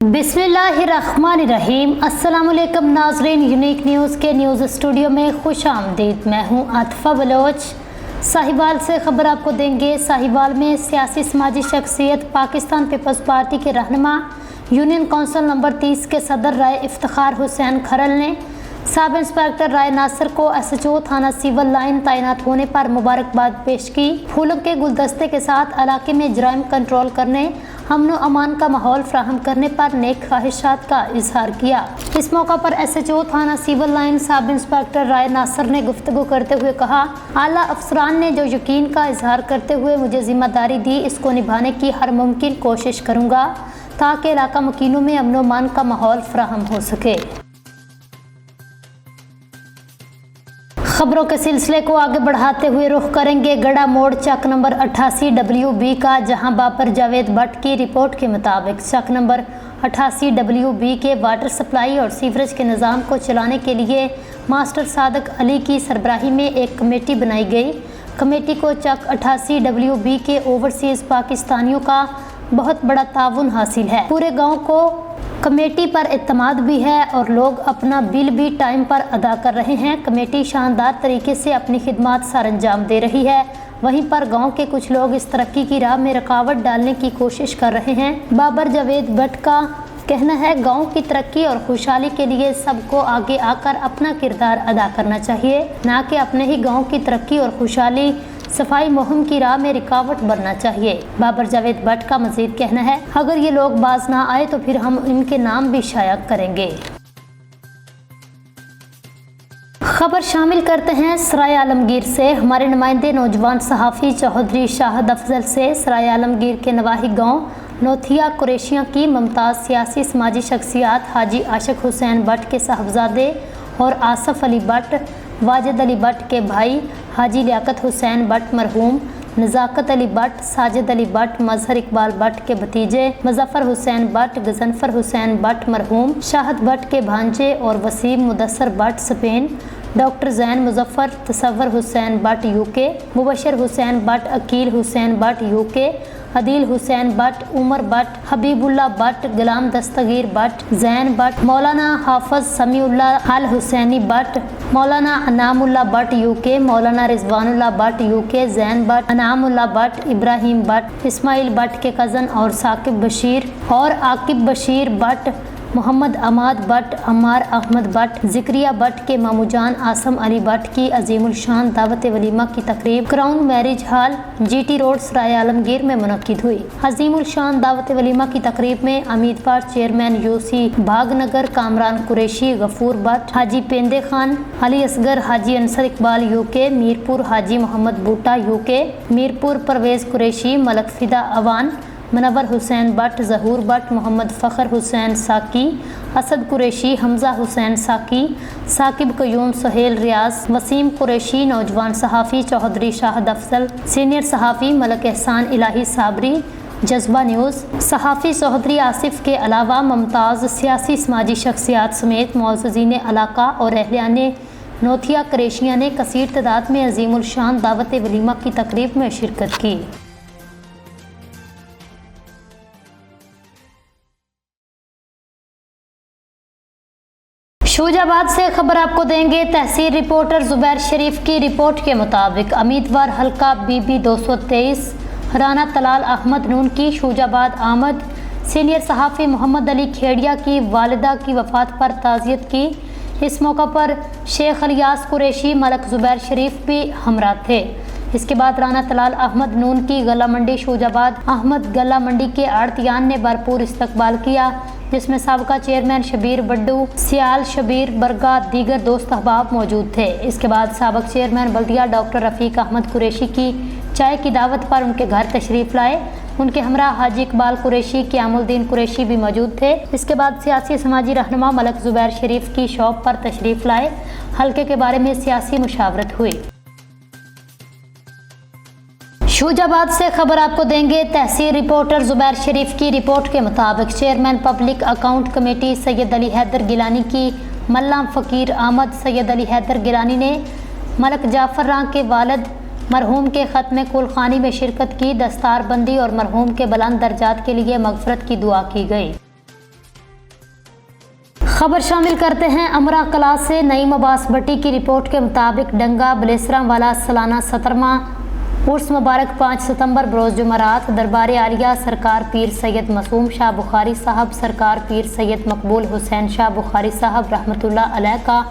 बिस्मिल्लाहिर्रहमानिर्रहीम। अस्सलाम वालेकुम नाज़रीन, यूनिक न्यूज़ के न्यूज़ स्टूडियो में खुश आमदीद। मैं हूँ आतिफा बलोच। साहिवाल से खबर आपको देंगे। साहिवाल में सियासी समाजी शख्सियत पाकिस्तान पीपल्स पार्टी के रहनुमा यूनियन कौंसिल नंबर 30 के सदर राय इफ्तिखार हुसैन खरल ने सब इंस्पेक्टर राय नासिर को SHO थाना सिविल लाइन तैनात होने पर मुबारकबाद पेश की। फूलों के गुलदस्ते के साथ इलाके में जराइम कंट्रोल करने, अमन व अमान का माहौल फ्राहम करने पर नेक ख्वाहिशात का इजहार किया। इस मौका पर SHO थाना सिविल लाइन सब इंस्पेक्टर राय नासिर ने गुफ्तगू करते हुए कहा, आला अफसरान ने जो यकीन का इजहार करते हुए मुझे जिम्मेदारी दी, इसको निभाने की हर मुमकिन कोशिश करूँगा ताकि इलाका मकीनों में अमन व अमान का माहौल फ्राहम हो सके। खबरों के सिलसिले को आगे बढ़ाते हुए रुख करेंगे गड़ा मोड़ चक नंबर 88 WB का, जहां बापर जावेद भट्ट की रिपोर्ट के मुताबिक चक नंबर 88 WB के वाटर सप्लाई और सीवरेज के निज़ाम को चलाने के लिए मास्टर सादक अली की सरबराही में एक कमेटी बनाई गई। कमेटी को चक 88 WB के ओवरसीज़ पाकिस्तानियों का बहुत बड़ा ताउन हासिल है। पूरे गाँव को कमेटी पर इत्मीनान भी है और लोग अपना बिल भी टाइम पर अदा कर रहे हैं। कमेटी शानदार तरीके से अपनी खिदमत सरअंजाम दे रही है। वहीं पर गांव के कुछ लोग इस तरक्की की राह में रुकावट डालने की कोशिश कर रहे हैं। बाबर जावेद भट्ट का कहना है, गांव की तरक्की और खुशहाली के लिए सबको आगे आकर अपना किरदार अदा करना चाहिए, ना कि अपने ही गाँव की तरक्की और खुशहाली सफाई मुहिम की राह में रुकावट बनना चाहिए। बाबर जावेद भट्ट का मजीद कहना है, अगर ये लोग बाज ना आए तो फिर हम इनके नाम भी शाया करेंगे। खबर शामिल करते हैं सराय आलमगीर से। हमारे नुमाइंदे नौजवान सहाफ़ी चौधरी शाहद अफजल से सराय आलमगीर के नवाही गाँव नोथिया कुरैशिया की मुमताज़ सियासी समाजी शख्सियात हाजी आशिक हुसैन भट्ट के साहबजादे और आसफ अली भट्ट, वाजिद अली भट्ट के भाई हाजी लियाकत हुसैन भट्ट मरहूम, नज़ाकत अली भट्ट, साजिद अली भट्ट, मजहर इकबाल भट्ट के भतीजे मुजफ्फर हुसैन भट्ट, गजनफर हुसैन भट्ट मरहूम, शाहद भट्ट के भांजे और Waseem Mudassar Bhatt Spain, doctor Zain Muzaffar, Tasawwur Hussain Bhatt UK, Mubashar Hussain Bhatt, Aqeel Hussain Bhatt UK, Adeel Hussain Bhatt, Umar Bhatt, Habibullah Bhatt, Ghulam Dastgir Bhatt, Zain Bhatt, Maulana Hafiz Samiullah अल हुसैनी भट्ट, मौलाना अनामुल्ला भट्ट UK, मौलाना रिजवानुल्ला भट्ट UK, जैन भट्ट, अनामुल्ला भट्ट, इब्राहिम भट्ट, इस्माइल भट्ट के कज़न और साकिब बशीर और आकिब बशीर भट्ट, मोहम्मद अमाद भट्ट, अम्मार अहमद भट्ट, जिक्रिया भट्ट के मामूजान आसम अली भट्ट की अजीमुल शान दावत वलीमा की तकरीब crown marriage hall GT road Sarai Alamgir में मुनक्किद हुई। अजीमुल शान दावत वलीमा की तकरीब में उम्मीदवार चेयरमैन UC भागनगर कामरान कुरैशी, गफूर भट्ट, हाजी पेंदे खान, अली असगर, हाजी अंसर इकबाल UK, मीरपुर हाजी मोहम्मद बूटा UK, मीरपुर परवेज़ कुरैशी, मलक फिदा अवान, मनवर हुसैन भट्ट, जहूर भट्ट, मोहम्मद फ़खर हुसैन साकी, असद कुरैशी, हमज़ा हुसैन साकी, साकिब कयूम, सुहेल रियाज, वसीम कुरैशी, नौजवान सहाफ़ी चौधरी शाहद अफजल, सीनियर सहाफ़ी मलक एहसान इलाही साबरी, जज्बा न्यूज़, सहाफ़ी चौधरी आसिफ के अलावा मुमताज़ सियासी समाजी शख्सियात समेत मौजूदीन इलाका और अहलियाने नोथिया कुरैशिया ने कसीर तादाद में अजीमुल शान दावत वलीमा की तकरीब में शिरकत की। शूजाबाद से खबर आपको देंगे। तहसील रिपोर्टर जुबैर शरीफ की रिपोर्ट के मुताबिक उम्मीदवार हल्का BB 223 राना तलाल अहमद नून की शूजाबाद आमद। सीनियर सहाफ़ी मोहम्मद अली खेड़िया की वालिदा की वफ़ात पर ताज़ियत की। इस मौका पर शेख अलियास कुरैशी, मलक जुबैर शरीफ भी हमरा थे। इसके बाद राना तलाल अहमद नून की गला मंडी शूजाबाद अहमद गला मंडी के आड़तियान ने भरपूर इस्तकबाल किया, जिसमें साबका चेयरमैन शबीर बड्डू, सियाल शबीर बरगा, दीगर दोस्त अहबाब मौजूद थे। इसके बाद साबक चेयरमैन बल्दिया डॉक्टर रफ़ीक अहमद कुरैशी की चाय की दावत पर उनके घर तशरीफ़ लाए। उनके हमरा हाजी इकबाल कुरैशी, क़यामुद्दीन कुरैशी भी मौजूद थे। इसके बाद सियासी समाजी रहनुमा मलक जुबैर शरीफ की शॉप पर तशरीफ़ लाए। हल्के के बारे में सियासी मुशावरत हुई। शूजाबाद से खबर आपको देंगे। तहसील रिपोर्टर जुबैर शरीफ की रिपोर्ट के मुताबिक chairman public account committee Syed Ali Haider Gilani की मल्लाम फ़कीर आमद सैयद अली हैदर गिलानी ने मलक जाफ़र रां के वालिद मरहूम के ख़त्म कुलखानी में शिरकत की। दस्तार बंदी और मरहूम के बुलंद दर्जात के लिए मग़फ़रत की दुआ की गई। खबर शामिल करते हैं अमरा कला से। नईम अब्बास भट्टी की रिपोर्ट के मुताबिक डंगा बलेसरा वाला सालाना 17वां उर्स मुबारक 5 सितंबर बरोज़ जुमरात दरबार आलिया सरकार पीर सैयद मासूम शाह बुखारी साहब, सरकार पीर सैयद मकबूल हुसैन शाह बुखारी साहब रहमतुल्लाह अलैह का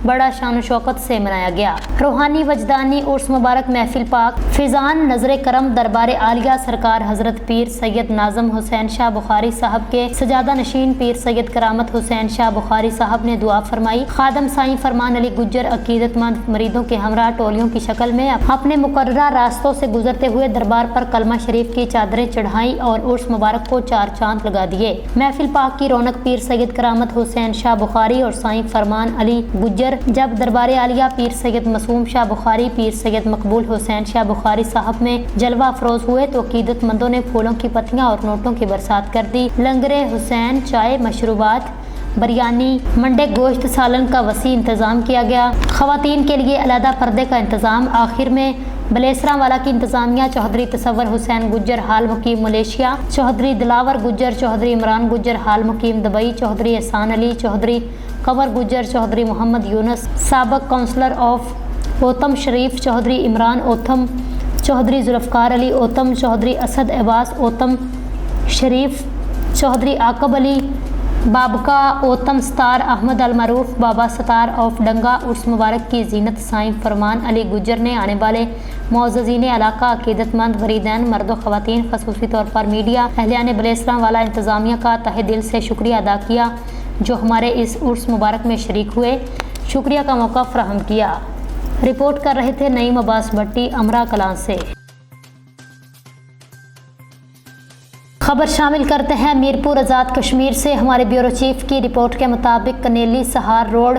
बड़ा शान शौकत से मनाया गया। रूहानी वजदानी उर्स मुबारक महफिल पाक फिजान नजर करम दरबार आलिया सरकार हजरत पीर सैयद नाजम हुसैन शाह बुखारी साहब के सजादा नशीन पीर सैयद करामत हुसैन शाह बुखारी साहब ने दुआ फरमाई। खादम साईं फरमान अली गुज्जर अकीदतमंद मरीदों के हमरा टोलियों की शक्ल में अपने मुकर्ररा रास्तों से गुजरते हुए दरबार पर कलमा शरीफ की चादरें चढ़ाई और उर्स मुबारक को 4 चांद लगा दिए। महफिल पाक की रौनक पीर सैयद करामत हुसैन शाह बुखारी और साईं फरमान अली गुज्जर जब दरबार आलिया पीर सैयद मासूम शाह बुखारी पीर सैयद मकबूल हुसैन शाह बुखारी साहब में जलवा अफरोज हुए तो अकीदतमंदों ने फूलों की पत्तियां और नोटों की बरसात कर दी। लंगरे हुसैन, चाय, मशरूबात, बिरयानी, मंडे गोश्त, सालन का वसी इंतज़ाम किया गया। ख़वातीन के लिए अलहदा पर्दे का इंतज़ाम। आखिर में बलेसरा वाला की इंतज़ामिया चौधरी तसव्वुर हुसैन गुज्जर हाल मुकीम मलेशिया, चौधरी दिलावर गुज्जर, चौधरी इमरान गुज्जर हाल मुकीम दुबई, चौधरी एहसान अली, चौधरी कमर गुज्जर, चौधरी मोहम्मद यूनुस साबक काउंसलर ऑफ ओतम शरीफ, चौधरी इमरान ओतम, चौधरी जुल्फ़कार अली ओतम, चौधरी असद अब्बास ओतम शरीफ, चौधरी आकब अली बाबका ओतम, सतार अहमद अल मरूफ बाबा सतार ऑफ डंगा उर्स मुबारक की जीनत साईं फरमान अली गुज्जर ने आने वाले मोअज़्ज़ीन इलाका अकीदतमंद वरीदैन मर्द व ख़वातीन ख़ुसूसी तौर पर मीडिया अहलियान बलेसरा वाला इंतज़ामिया का तहे दिल से शुक्रिया अदा किया जो हमारे इस उर्स मुबारक में शरीक हुए, शुक्रिया का मौका फ़राहम किया। रिपोर्ट कर रहे थे नईम अब्बास भट्टी अमरा कलां से। खबर शामिल करते हैं मीरपुर आज़ाद कश्मीर से। हमारे ब्यूरो चीफ की रिपोर्ट के मुताबिक कनेली सहार रोड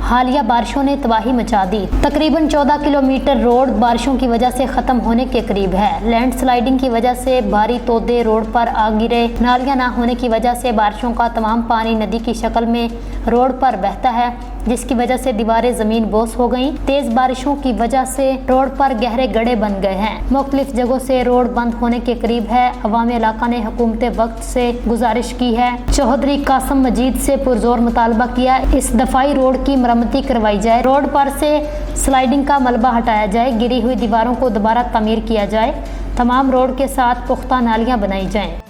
हालिया बारिशों ने तबाही मचा दी। तकरीबन 14 किलोमीटर रोड बारिशों की वजह से ख़त्म होने के करीब है। लैंडस्लाइडिंग की वजह से भारी तोदे रोड पर आ गिरे। नालियाँ ना होने की वजह से बारिशों का तमाम पानी नदी की शक्ल में रोड पर बहता है, जिसकी वजह से दीवारें ज़मीन बोस हो गईं। तेज़ बारिशों की वजह से रोड पर गहरे गड्ढे बन गए हैं। मुख्तलिफ जगहों से रोड बंद होने के करीब है। अवामी इलाका ने हुकूमत वक्त से गुजारिश की है। चौधरी कासम मजीद से पुरजोर मुतालबा किया इस दफाई रोड की मरम्मती करवाई जाए, रोड पर से स्लाइडिंग का मलबा हटाया जाए, गिरी हुई दीवारों को दोबारा तामीर किया जाए, तमाम रोड के साथ पुख्ता नालियाँ बनाई जाएँ।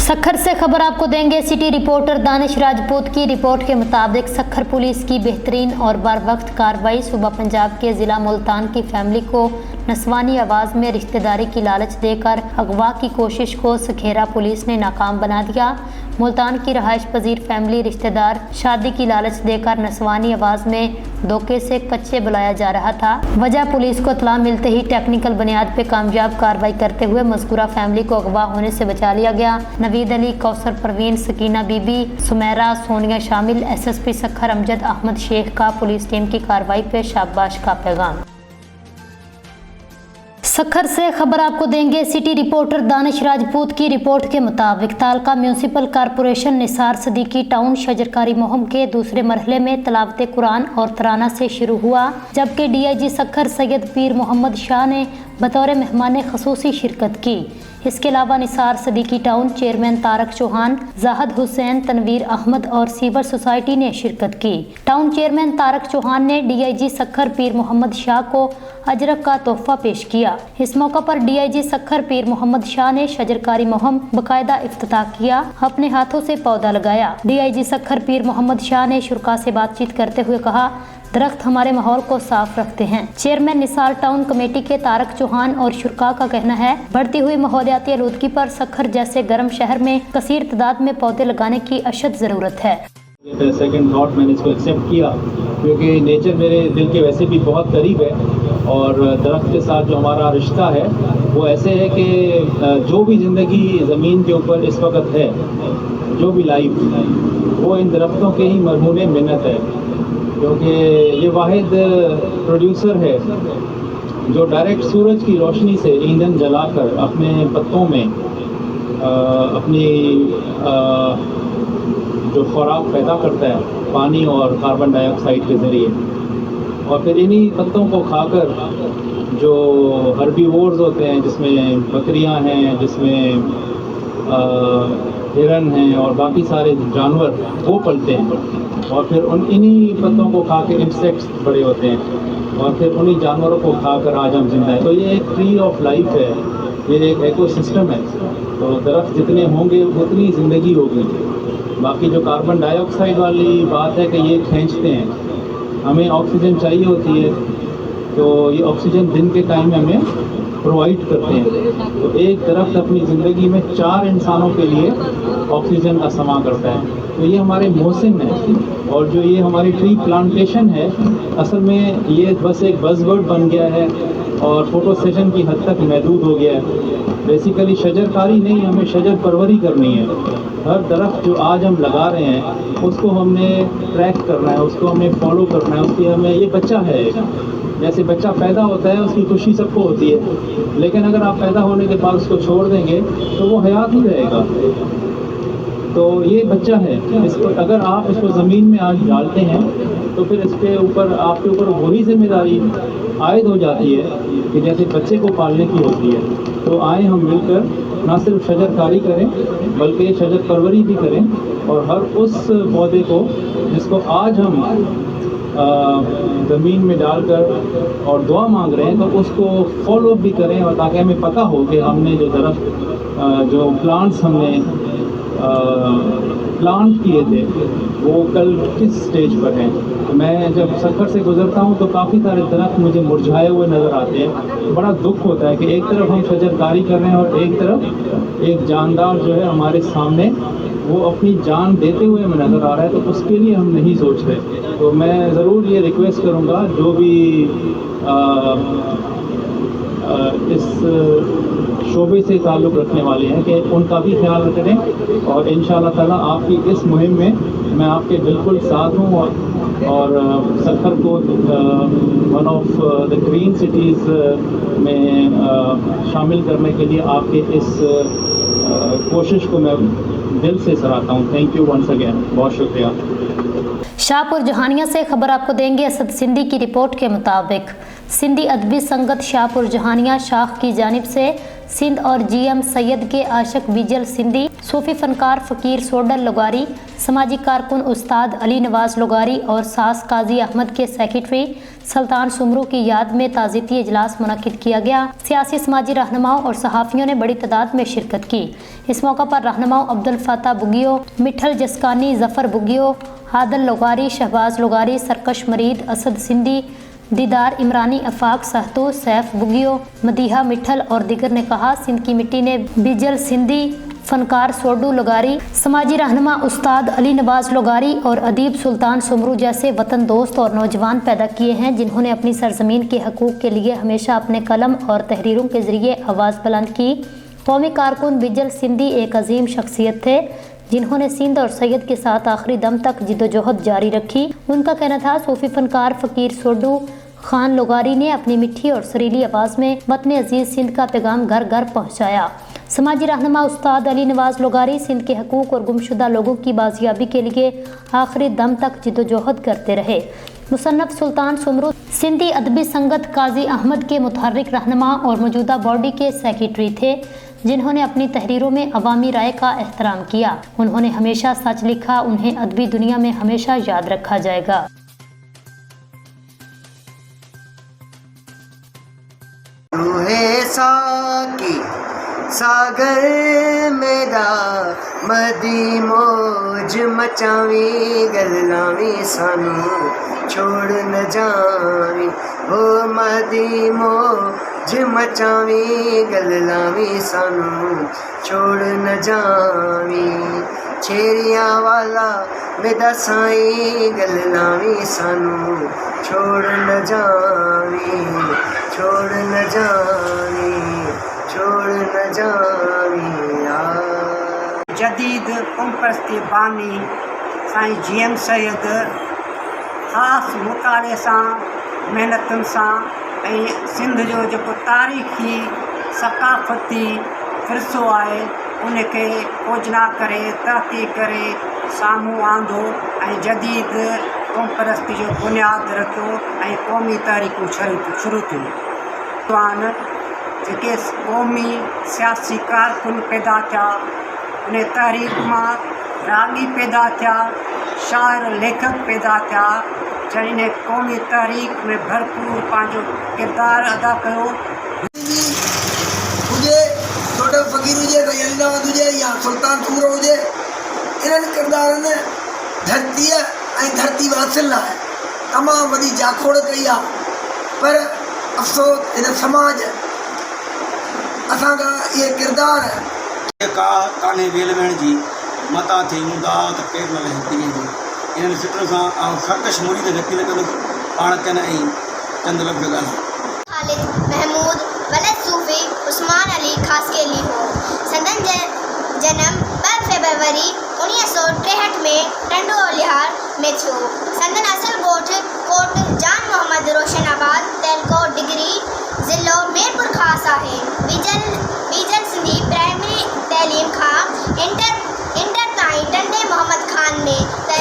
सखर से खबर आपको देंगे सिटी रिपोर्टर दानिश राजपूत की रिपोर्ट के मुताबिक सखर पुलिस की बेहतरीन और बर वक्त कार्रवाई। सुबह पंजाब के ज़िला मुल्तान की फैमिली को नस्वानी आवाज़ में रिश्तेदारी की लालच देकर अगवा की कोशिश को सखेरा पुलिस ने नाकाम बना दिया। मुल्तान की रहायश पजीर फैमिली रिश्तेदार शादी की लालच देकर नस्वानी आवाज़ में धोखे से कच्चे बुलाया जा रहा था। वजह पुलिस को इत्तला मिलते ही टेक्निकल बुनियाद पर कामयाब कार्रवाई करते हुए मज़कूरा फैमिली को अगवा होने से बचा लिया गया। नवीद अली, कौसर परवीन, सकीना बीबी, सुमेरा, सोनिया शामिल SSP सखर अमजद अहमद शेख का पुलिस टीम की कार्रवाई पे शाबाश का पैगाम। सखर से खबर आपको देंगे सिटी रिपोर्टर दानिश राजपूत की रिपोर्ट के मुताबिक taluka municipal corporation Nisar Siddiqui town शजरकारी मुहिम के दूसरे मरहले में तलावत कुरान और तराना से शुरू हुआ, जबकि DIG सखर सैयद पीर मोहम्मद शाह ने बतौर मेहमान खसूसी शिरकत की। इसके अलावा निसार सदीकी टाउन चेयरमैन तारक चौहान, जाहद हुसैन, तनवीर अहमद और सीवर सोसाइटी ने शिरकत की। टाउन चेयरमैन तारक चौहान ने DIG सखर पीर मोहम्मद शाह को अजरक का तोहफा पेश किया। इस मौका पर DIG सखर पीर मोहम्मद शाह ने शजरकारी मुहिम बकायदा इफ्तिताह किया, अपने हाथों से पौधा लगाया। DIG सखर पीर मोहम्मद शाह ने शुरा से बातचीत करते हुए कहा, दरख्त हमारे माहौल को साफ रखते हैं। चेयरमैन निसार टाउन कमेटी के तारक चौहान और शुरा का कहना है, बढ़ती हुई माहौलियाती आलूदगी पर सखर जैसे गर्म शहर में कसीर तादाद में पौधे लगाने की अशद ज़रूरत है। सेकंड थॉट मैंने इसको एक्सेप्ट किया क्योंकि नेचर मेरे दिल के वैसे भी बहुत करीब है और दरख्त के साथ जो हमारा रिश्ता है वो ऐसे है कि जो भी ज़िंदगी ज़मीन के ऊपर इस वक्त है, जो भी लाइफ वो इन दरख्तों के ही मरहून मिन्नत है, क्योंकि ये वाहिद प्रोड्यूसर है जो डायरेक्ट सूरज की रोशनी से ईंधन जलाकर अपने पत्तों में अपनी जो खुराक पैदा करता है पानी और कार्बन डाइऑक्साइड के ज़रिए, और फिर इन्हीं पत्तों को खाकर जो हर्बीवोर्स होते हैं, जिसमें बकरियां हैं, जिसमें ہرن ہیں اور باقی سارے جانور وہ پلتے ہیں، اور پھر انہی پتوں کو کھا کے انسیکٹس بڑے ہوتے ہیں، اور پھر انہی جانوروں کو کھا کر آج ہم زندہ ہیں۔ تو یہ ایک ٹری آف لائف ہے، یہ ایک ایکو سسٹم ہے۔ تو درخت جتنے ہوں گے اتنی زندگی ہوگی۔ باقی جو کاربن ڈائی آکسائڈ والی بات ہے کہ یہ کھینچتے ہیں، ہمیں آکسیجن چاہیے ہوتی ہے، تو یہ آکسیجن دن کے ٹائم میں ہمیں پرووائڈ کرتے ہیں۔ تو ایک درخت اپنی زندگی میں 4 انسانوں کے لیے آکسیجن کا سما کرتا ہے۔ تو یہ ہمارے محسن ہیں، اور جو یہ ہماری ٹری پلانٹیشن ہے، اصل میں یہ بس ایک بز ورڈ بن گیا ہے اور فوٹو سیشن کی حد تک محدود ہو گیا ہے۔ بیسیکلی شجر کاری نہیں، ہمیں شجر پروری کرنی ہے۔ ہر درخت جو آج ہم لگا رہے ہیں اس کو ہم نے ٹریک کرنا ہے، اس کو ہمیں فالو کرنا ہے، اس کی ہمیں، یہ بچہ ہے، جیسے بچہ پیدا ہوتا ہے اس کی خوشی سب کو ہوتی ہے، لیکن اگر آپ پیدا ہونے کے بعد اس کو چھوڑ دیں گے تو وہ حیات ہی رہے گا۔ تو یہ بچہ ہے، اس کو اگر آپ اس کو زمین میں آج ڈالتے ہیں تو پھر اس کے اوپر، آپ کے اوپر وہی ذمہ داری عائد ہو جاتی ہے کہ جیسے بچے کو پالنے کی ہوتی ہے۔ تو آئیں ہم مل کر نہ صرف شجر کاری کریں بلکہ شجر پروری بھی کریں، اور ہر اس پودے کو جس کو آج ہم زمین میں ڈال کر اور دعا مانگ رہے ہیں تو اس کو فالو بھی کریں، اور تاکہ ہمیں پتہ ہو کہ ہم نے جو درخت، جو پلانٹس ہم نے پلانٹ کیے تھے وہ کل کس سٹیج پر ہیں۔ میں جب سفر سے گزرتا ہوں تو کافی سارے درخت مجھے مرجھائے ہوئے نظر آتے ہیں، بڑا دکھ ہوتا ہے کہ ایک طرف ہم شجر کاری کر رہے ہیں اور ایک طرف ایک جاندار جو ہے ہمارے سامنے وہ اپنی جان دیتے ہوئے ہمیں نظر آ رہا ہے، تو اس کے لیے ہم نہیں سوچ رہے۔ تو میں ضرور یہ ریکویسٹ کروں گا جو بھی اس شعبے سے تعلق رکھنے والے ہیں کہ ان کا بھی خیال رکھیں، اور انشاءاللہ تعالیٰ آپ کی اس مہم میں میں آپ کے بالکل ساتھ ہوں، اور سکھر کو one of the green cities میں شامل کرنے کے لیے آپ کے اس کوشش کو میں دل سے سراہتا ہوں۔ تھینک یو ونس اگین، بہت شکریہ۔ شاہپور جہانیہ سے خبر آپ کو دیں گے اسد سندھی کی رپورٹ کے مطابق سندھی ادبی سنگت شاہپور جہانیہ شاخ کی جانب سے سندھ اور جی ایم سید کے عاشق ویجل سندھی، صوفی فنکار فقیر سوڈل لغاری، سماجی کارکن استاد علی نواز لغاری اور ساز قاضی احمد کے سیکریٹری سلطان سمرو کی یاد میں تعزیتی اجلاس منعقد کیا گیا۔ سیاسی سماجی رہنماؤں اور صحافیوں نے بڑی تعداد میں شرکت کی۔ اس موقع پر رہنماؤں عبدالفتاح بگیو، مٹھل جسکانی، ظفر بگیو، عادل لغاری، شہباز لغاری، سرکش مرید، اسد سندھی، دیدار عمرانی، افاق سہتو، سیف بگیو، مدیحہ مٹھل اور دیگر نے کہا سندھ کی مٹی نے بیجل سندھی، فنکار سوڈو لغاری، سماجی رہنما استاد علی نواز لغاری اور ادیب سلطان سمرو جیسے وطن دوست اور نوجوان پیدا کیے ہیں جنہوں نے اپنی سرزمین کے حقوق کے لیے ہمیشہ اپنے قلم اور تحریروں کے ذریعے آواز بلند کی۔ قومی کارکن بیجل سندھی ایک عظیم شخصیت تھے جنہوں نے سندھ اور سید کے ساتھ آخری دم تک جدوجہد جاری رکھی۔ ان کا کہنا تھا صوفی فنکار فقیر سوڈو خان لغاری نے اپنی میٹھی اور سریلی آواز میں وطن عزیز سندھ کا پیغام گھر گھر پہنچایا۔ سماجی رہنما استاد علی نواز لغاری سندھ کے حقوق اور گمشدہ لوگوں کی بازیابی کے لیے آخری دم تک جدوجہد کرتے رہے۔ مصنف سلطان سمرو سندھی ادبی سنگت قاضی احمد کے متحرک رہنما اور موجودہ باڈی کے سیکریٹری تھے جنہوں نے اپنی تحریروں میں عوامی رائے کا احترام کیا۔ انہوں نے ہمیشہ سچ لکھا، انہیں ادبی دنیا میں ہمیشہ یاد رکھا جائے گا۔ ساکی ساگر میرا مدی موج مچاوی گلاوی سانو چھوڑ نہ جاوی، او مدی موج مچاوی گلاوی سانو چھوڑ نہ جاوی، چھیریاں والا میرا سائیں گلاوی سانو چھوڑ نہ جاوی، چھوڑ نہ جاوی، چھوڑ نہ جاوی۔ جدید قوم پرستی بانی سائیں جی ایم سید خاص مطالعے سان محنتن سان سندھ جو जेको तारीख़ी ثقافتی ورثो आहे उन खे खोजना करे तरक़ी करे साम्हूं आंदो ऐं जदीद क़ौम परस्ती जो बुनियादु रखियो ऐं क़ौमी तहरीकूं शुरू थियूं। जेके क़ौमी सियासी कारकुन पैदा थिया उन तारीख़ मां रागी पैदा थिया, शाइर लेखक पैदा थिया, जंहिं क़ौमी तारीख़ में भरपूर पंहिंजो किरदारु अदा कयो। हुजे छोटो फ़क़ीर हुजे त यलीनाथ हुजे या सुल्तान सूरो हुजे, इन्हनि किरदारनि धरतीअ ऐं धरती वासिल लाइ तमामु वॾी जाखोड़ कई आहे। पर अफ़सोस हिन समाज असांखां इहे किरदार का कान्हे वेल वेहण जी, मता थी हूंदा त पेर न लहे पीने जी। इन्हनि फिक्र सां सरकश मुरीद घटी लॻंदुसि पाण कन ऐं चंद लफ़्ज़ ॻाल्हि। खालिद महमूद वलद सूफ़ी उस्मान अली खासकेली हो। संदन जन्म 2 फरवरी 1963 में टंडो लिहार में थियो। संदन असल ॻोठ कोट जान मोहम्मद रोशनाबाद, तहलको डिगरी, ज़िलो मीरपुर ख़ास आहे। विजल